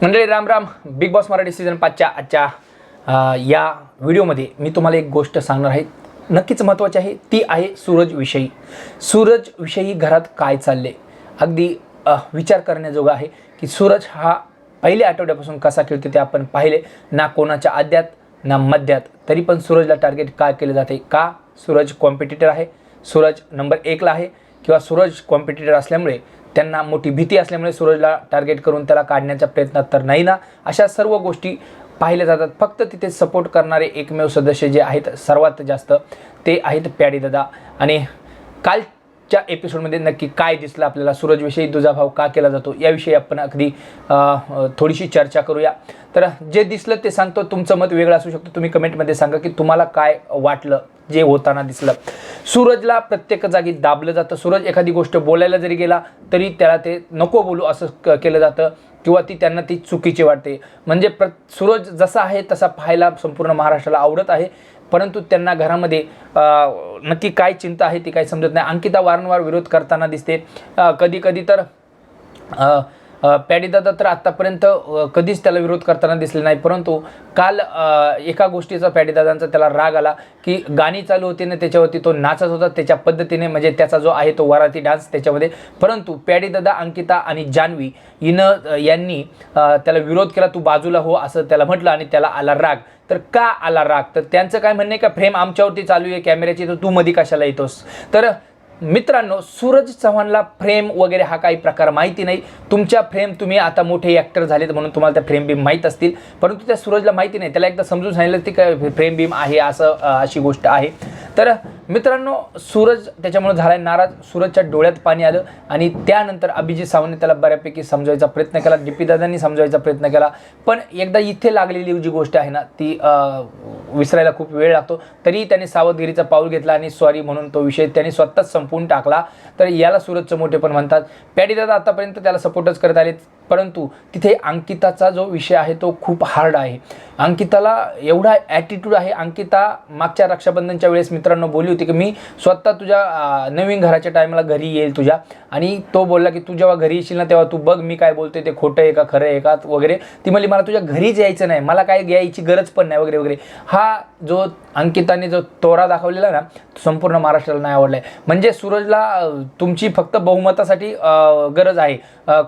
मंडळी Ram Ram. Bigg Boss Marathi season 5च्या आजच्या या व्हिडिओमध्ये मी तुम्हाला एक गोष्ट सांगणार आहे, नक्कीच महत्त्वाची आहे. ती आहे सूरजविषयी. सूरजविषयी घरात काय चालले, अगदी विचार करण्याजोगा आहे की सूरज हा पहिल्या आठवड्यापासून कसा खेळतो ते आपण पाहिले. ना कोणाच्या आद्यात ना मध्यात, तरी पण सूरजला टार्गेट काय केले जाते. का? सूरज कॉम्पिटिटर आहे, सूरज नंबर 1ला आहे, किंवा सूरज कॉम्पिटिटर असल्यामुळे त्यांना मोठी भीती असल्यामुळे सूरजला टार्गेट करून त्याला काढण्याच्या प्रयत्नात तर नाही ना. अशा सर्व गोष्टी पाहिल्या जातात. फक्त तिथे सपोर्ट करणारे एकमेव सदस्य जे आहेत सर्वात जास्त ते आहेत प्याडीदादा. आणि कालच्या एपिसोडमध्ये नक्की काय दिसलं आपल्याला, सूरजविषयी दुजाभाव का केला जातो याविषयी आपण अगदी थोडीशी चर्चा करूया. तर जे दिसलं ते सांगतो, तुमचं मत वेगळं असू शकतं. तुम्ही कमेंटमध्ये सांगा की तुम्हाला काय वाटलं जे होताना दिसलं. सूरजला प्रत्येक जागी दाबलं जातं. सूरज एखादी गोष्ट बोलायला जरी गेला तरी त्याला ते नको बोलू असं केलं जातं, किंवा त्यांना ती चुकीची वाटते. म्हणजे सूरज जसा आहे तसा पाहायला संपूर्ण महाराष्ट्राला आवडत आहे, परंतु त्यांना घरामध्ये नक्की काय चिंता आहे ती काही समजत नाही. अंकिता वारंवार विरोध करताना दिसते. कधी कधी तर पॅडीदादा तर आत्तापर्यंत कधीच त्याला विरोध करताना दिसले नाही. परंतु काल एका गोष्टीचा पॅडीदादांचा त्याला राग आला की गाणी चालू होती ना, त्याच्यावरती तो नाचत होता त्याच्या पद्धतीने, म्हणजे त्याचा जो आहे तो वराती डान्स त्याच्यामध्ये. परंतु पॅडीदादा, अंकिता आणि जान्हवी यांनी त्याला विरोध केला. तू बाजूला हो असं त्याला म्हटलं आणि त्याला आला राग. तर का आला राग? तर त्यांचं काय म्हणणं आहे का फ्रेम आमच्यावरती चालू आहे कॅमेऱ्याची, तर तू मध्ये कशाला येतोस. तर मित्रांनो, सूरज चव्हाणला फ्रेम वगैरे हा काही प्रकार माहिती नाही. तुमच्या फ्रेम, तुम्ही आता मोठे ॲक्टर झालेत म्हणून तुम्हाला त्या फ्रेम बीम माहीत असतील, परंतु त्या सूरजला माहिती नाही. त्याला एकदा समजून सांगितलं की काय फ्रेम बीम आहे असं, अशी गोष्ट आहे. तर मित्रांनो, सूरज त्याच्यामुळे झाला नाराज. सूरजच्या डोळ्यात पाणी आलं आणि त्यानंतर अभिजित सावंतने त्याला बऱ्यापैकी समजवायचा प्रयत्न केला, डीपी दादांनी समजवायचा प्रयत्न केला. पण एकदा इथे लागलेली जी गोष्ट आहे ना ती विसरायला खूप वेळ लागतो. तरी त्याने सावधगिरीचा पाऊल घेतला आणि सॉरी म्हणून तो विषय त्याने स्वतःच संपवून टाकला. तर याला सूरजचं मोठेपण म्हणतात. पॅडीदादा आतापर्यंत त्याला सपोर्टच करत आले, परंतु तिथे अंकिताचा जो विषय आहे तो खूप हार्ड आहे. अंकिताला एवढा ॲटिट्यूड आहे. अंकिता मागच्या रक्षाबंधनच्या वेळेस मित्रांनो बोलली होती की मी स्वतः तुझ्या नवीन घराच्या टायमाला घरी येईल तुझ्या, आणि तो बोलला की तू जेव्हा घरी येशील ना तेव्हा तू बघ मी काय बोलतोय ते खोटं आहे का खरं आहे का वगैरे. ती म्हणली मला तुझ्या घरीच यायचं नाही, मला काय यायची गरज पण नाही वगैरे वगैरे. हा जो अंकिताने जो तोरा दाखवलेला ना तो संपूर्ण महाराष्ट्राला नाही आवडला आहे. म्हणजे सूरजला तुमची फक्त बहुमतासाठी गरज आहे.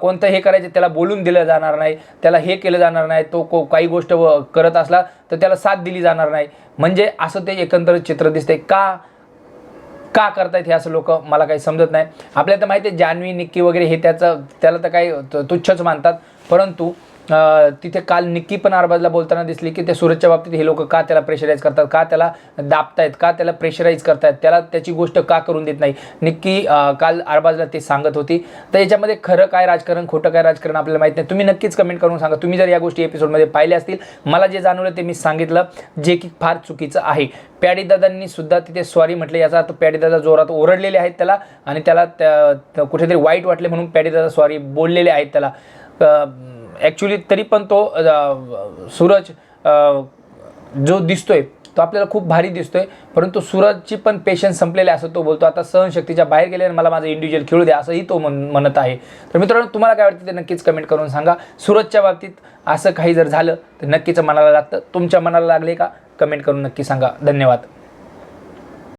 कोणतं हे करायचं त्याला बोलून दिलं जाणार नाही, त्याला हे केलं जाणार नाही. तो काही गोष्ट करत असला तर त्याला साथ दिली जाणार नाही. म्हणजे असं ते एकंदरीत चित्र दिसतंय. का करतायत हे असं लोक, मला काही समजत नाही. आपल्याला तर माहिती आहे जान्हवी, निक्की वगैरे हे त्याला तर काही तुच्छच मानतात. परंतु तिथे काल निक्की पण आरबाजला बोलताना दिसली की त्या सूरजच्या बाबतीत हे लोक का त्याला प्रेशराईज करतात, का त्याला दाबतायत, का त्याला प्रेशराईज करतायत, त्याला त्याची गोष्ट का करून देत नाही. निक्की काल आरबाजला ते सांगत होती. तर याच्यामध्ये खरं काय राजकारण, खोटं काय राजकारण आपल्याला माहीत नाही. तुम्ही नक्कीच कमेंट करून सांगा. तुम्ही जर या गोष्टी एपिसोडमध्ये पाहिल्या असतील, मला जे जाणवलं ते मी सांगितलं, जे की फार चुकीचं आहे. पॅडीदादांनी सुद्धा तिथे सॉरी म्हटले. याचा अर्थ पॅडीदादा जोरात ओरडलेले आहेत त्याला, आणि त्याला कुठेतरी वाईट वाटले म्हणून पॅडीदादा सॉरी बोललेले आहेत त्याला. ॲक्च्युली तरी पण तो सूरज जो दिसतोय तो आपल्याला खूप भारी दिसतोय, परंतु सूरजची पण पेशन्स संपलेले असं तो बोलतो. आता सहनशक्तीच्या बाहेर गेले आणि मला माझं इंडिव्हिज्युअल खेळू द्या असंही तो म्हणत आहे. तर मित्रांनो, तुम्हाला काय वाटतं ते नक्कीच कमेंट करून सांगा. सूरजच्या बाबतीत असं काही जर झालं तर नक्कीच मनाला लागतं. तुमच्या मनाला लागले का? कमेंट करून नक्की सांगा. धन्यवाद.